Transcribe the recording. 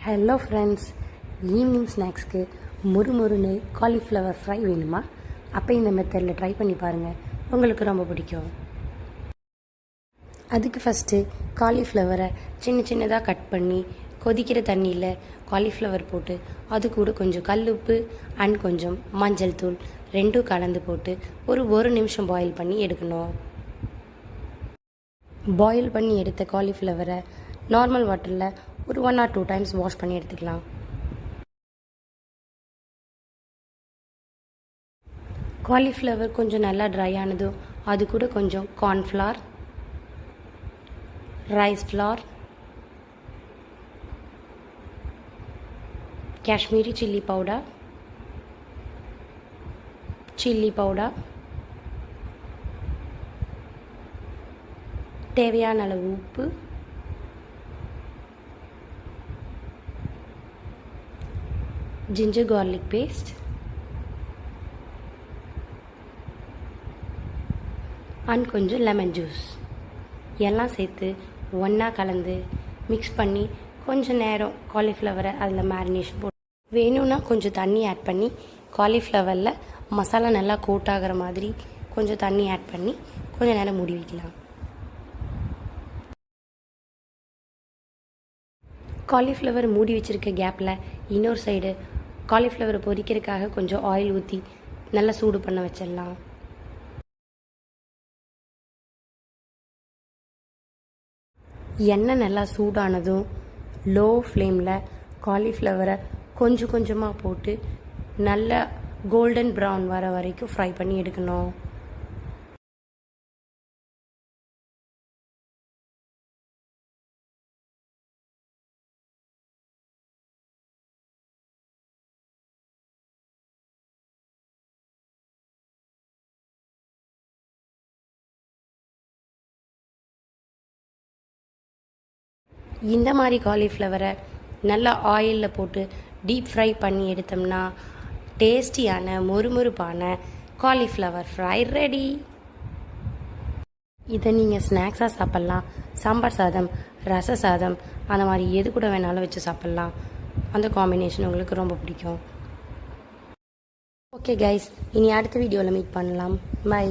Hello friends, evening ஸ்நாக்ஸ்க்கு முறுமுறுன்னு cauliflower fry வேணுமா? அப்போ இந்த மெத்தடில் ட்ரை பண்ணி பாருங்கள், உங்களுக்கு ரொம்ப பிடிக்கும். அதுக்கு ஃபஸ்ட்டு காலிஃப்ளவரை சின்ன சின்னதாக கட் பண்ணி கொதிக்கிற தண்ணியில் காலிஃப்ளவர் போட்டு அது கூட கொஞ்சம் கல்லுப்பு அண்ட் கொஞ்சம் மஞ்சள் தூள் ரெண்டும் கலந்து போட்டு ஒரு நிமிஷம் பாயில் பண்ணி எடுக்கணும். பாயில் பண்ணி எடுத்த காலிஃப்ளவரை நார்மல் வாட்டரில் ஒரு 1 or 2 டைம்ஸ் வாஷ் பண்ணி எடுத்துக்கலாம். காலிஃப்ளவர் கொஞ்சம் நல்லா ட்ரை ஆனதும் அது கூட கொஞ்சம் cornflour, rice flower, Kashmiri chilli powder, தேவையான அளவு உப்பு, ginger garlic paste அண்ட் கொஞ்சம் லெமன் ஜூஸ் எல்லாம் சேர்த்து ஒன்றா கலந்து மிக்ஸ் பண்ணி கொஞ்சம் நேரம் காலிஃப்ளவரை அதில் மேரினேஷன் போட்டு வேணும்னா கொஞ்சம் தண்ணி ஆட் பண்ணி காலிஃப்ளவரில் மசாலா நல்லா கோட் ஆகிற மாதிரி கொஞ்சம் தண்ணி ஆட் பண்ணி கொஞ்சம் நேரம் மூடி வைக்கலாம். காலிஃப்ளவர் மூடி வச்சுருக்க கேப்பில் இன்னொரு சைடு காலிஃப்ளவரை பொரிக்கிறதுக்காக கொஞ்சம் ஆயில் ஊற்றி நல்லா சூடு பண்ண வச்சிடலாம். எண்ணெய் நல்லா சூடானதும் லோ ஃப்ளேமில் காலிஃப்ளவரை கொஞ்சம் கொஞ்சமாக போட்டு நல்லா கோல்டன் ப்ரௌன் வர வரைக்கும் ஃப்ரை பண்ணி எடுக்கணும். இந்த மாதிரி காலிஃப்ளவரை நல்லா ஆயிலில் போட்டு டீப் ஃப்ரை பண்ணி எடுத்தோம்னா டேஸ்டியான மொறுமொறுப்பான காலிஃப்ளவர் ஃப்ரை ரெடி. இதை நீங்கள் ஸ்நாக்ஸாக சாப்பிட்லாம், சாம்பார் சாதம், ரச சாதம் அந்த மாதிரி எது கூட வேணாலும் வச்சு சாப்பிட்லாம். அந்த காம்பினேஷன் உங்களுக்கு ரொம்ப பிடிக்கும். ஓகே கைஸ், இனி அடுத்த வீடியோவில் மீட் பண்ணலாம். பை.